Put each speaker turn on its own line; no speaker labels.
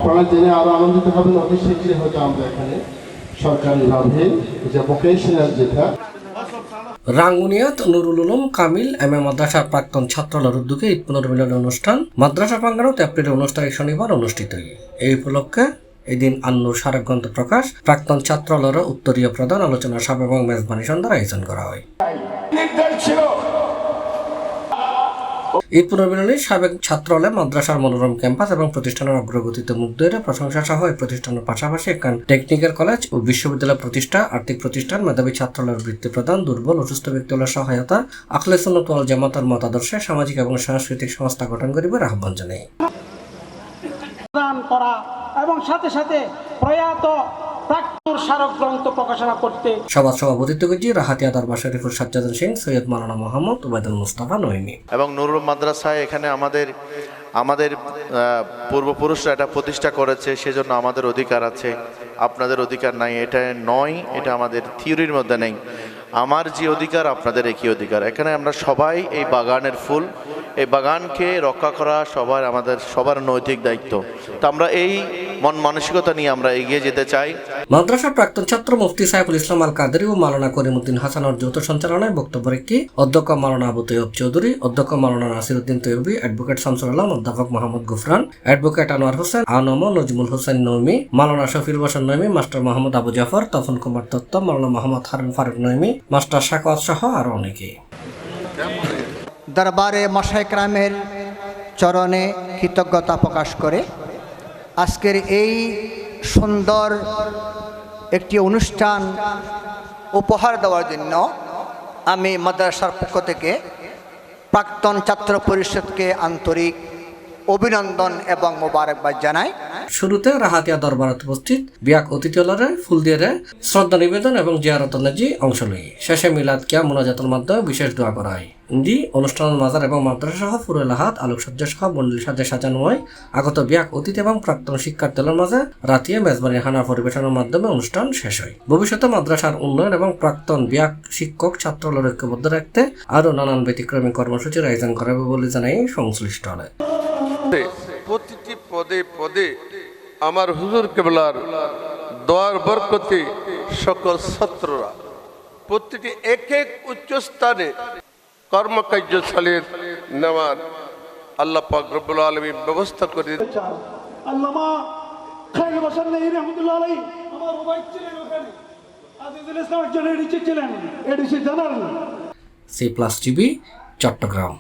আপনারা জেনে আরো আনন্দিত হবেন, অতি শীঘ্রই হয়তো আমরা এখানে সরকারিভাবে যে ভোকেশনাল যেটা
রাঙ্গুনিয়াত নুরুল উলুম কামিল এম.এ. মাদ্রাসার প্রাক্তন ছাত্রলার উদ্যোগে ঈদ পুনর্মিলনী অনুষ্ঠান মাদ্রাসা প্রাঙ্গণে 13 এপ্রিল অনুষ্ঠানে শনিবার অনুষ্ঠিত হয়। এই উপলক্ষে এদিন আন্নুর স্মারক গ্রন্থ প্রকাশ, প্রাক্তন ছাত্রলার উত্তরীয় প্রদান, আলোচনা সভা এবং মেজবানি সন্ধ্যার আয়োজন করা হয়। ঈদ পুনর্মিলনী সাবেক ছাত্রালয় মাদ্রাসার মনোরম ক্যাম্পাস এবং প্রতিষ্ঠানের অগ্রগতিতে মুগ্ধ হয়ে প্রশংসা সহ এই প্রতিষ্ঠানের পাশাপাশি একখান টেকনিক্যাল কলেজ ও বিশ্ববিদ্যালয় প্রতিষ্ঠা, আর্থিক প্রতিষ্ঠান, মেধাবী ছাত্রালয়ের বৃত্তি প্রদান, দুর্বল অসুস্থ ব্যক্তিদের সহায়তা, আখলে সুন্নাত ওয়াল জামাতের মতাদর্শে সামাজিক এবং সাংস্কৃতিক সংস্থা গঠন করিবার আহ্বান জানায়।
করা এবং সাথে সাথে প্রয়াত প্রাক্তন স্মারক গ্রন্থ প্রকাশনা করতে
সভার সভাপতিত্ব করেছেন রাহাতিয়া দরবার শরীফুল সাজ্জাদুল সিং, সৈয়দ মাওলানা মোহাম্মদ ওবায়দুল মুস্তাফা নঈমী
এবং নুরুল মাদ্রাসায় এখানে আমাদের পূর্বপুরুষরা এটা প্রতিষ্ঠা করেছে, সেজন্য আমাদের অধিকার আছে, আপনাদের অধিকার নাই। এটা নয়, এটা আমাদের থিওরির মধ্যে নেই। আমার যে অধিকার আপনাদের একই অধিকার। এখানে আমরা সবাই এই বাগানের ফুল, এই বাগানকে রক্ষা করা আমাদের সবার নৈতিক দায়িত্ব। তো আমরা এই মন মানসিকতা নিয়ে আমরা এগিয়ে যেতে চাই।
মাদ্রাসার প্রাক্তন ছাত্র মুফতি সাইফুল ইসলাম আল কাদেরী ও মাওলানা করিমউদ্দিন হাসানের যৌথ সঞ্চালনায় বক্তব্য রেখে অধ্যক্ষ মাওলানা আবু তৈয়ব চৌধুরী, অধ্যক্ষ মাওলানা নাসিরউদ্দিন তৈয়বী, অ্যাডভোকেট শামসুল আলম, অধ্যাপক মোহাম্মদ গুফরান, অ্যাডভোকেট আনোয়ার হোসেন, আনম নজমুল হোসেন নঈমী, মাওলানা শফির বসন নঈমী, মাস্টার মোহাম্মদ আবু জাফর, তপন কুমার দত্ত, মাওলানা মোহাম্মদ হারুন ফারুক নঈমী, মাস্টার শাকাওয়াত সহ আরো অনেকে।
দরবারে মাশায়েখ কেরামের চরণে কৃতজ্ঞতা প্রকাশ করে আজকের এই সুন্দর একটি অনুষ্ঠান উপহার দেওয়ার জন্য আমি মাদ্রাসার পক্ষ থেকে প্রাক্তন ছাত্র পরিষদকে আন্তরিক অভিনন্দন এবং মোবারকবাদ জানাই।
শুরুতে রাহাতিয়া দরবারত উপস্থিত বিয়াক অতিথিলরে ফুল দিয়ে শ্রদ্ধা নিবেদন এবং জিয়ারত নাজি অংশ লই। শেষে মিলাদ কিয়া মুনাজাতের মাধ্যমে বিশেষ দোয়া করা হয়। ইন্দি অনুষ্ঠানের মাজার এবং মাদ্রাসা সহ পুরো এলাহাত আলোকসজ্জা সহ বন্দিল সাজে সাজানো হয়। আগত বিয়াক অতিথি এবং প্রাক্তন শিক্ষার্থীদের মাঝে রাতিয়ে মেজবানি খানা পরিবেশনের মাধ্যমে অনুষ্ঠান শেষ হয়। ভবিষ্যতে মাদ্রাসার উন্নয়ন এবং প্রাক্তন বিয়াক শিক্ষক ছাত্রদের ঐক্যবদ্ধ রাখতে আরও নানান ব্যতিক্রমী কর্মসূচির আয়োজন করা হবে বলে জানাই সংশ্লিষ্ট হলে।
প্রতিটি পদে পদে আমার হুজুর কেবলার দোয়ার বরকতে সকল ছাত্ররা প্রতিটি এক এক উচ্চ স্থানে কর্মকার্য চালিয়ে নেওয়ার আল্লাহ পাক রব্বুল আলামিন ব্যবস্থা করে।
আল্লামা খায়রুল হাসান নঈমী রাহমাতুল্লাহ আলাইহি আমার ওবাইদ ছিলেন, ওখানে আজিজুল ইসলাম একজন এডিসি ছিলেন, ADC general.
C+ TV, Chittagong.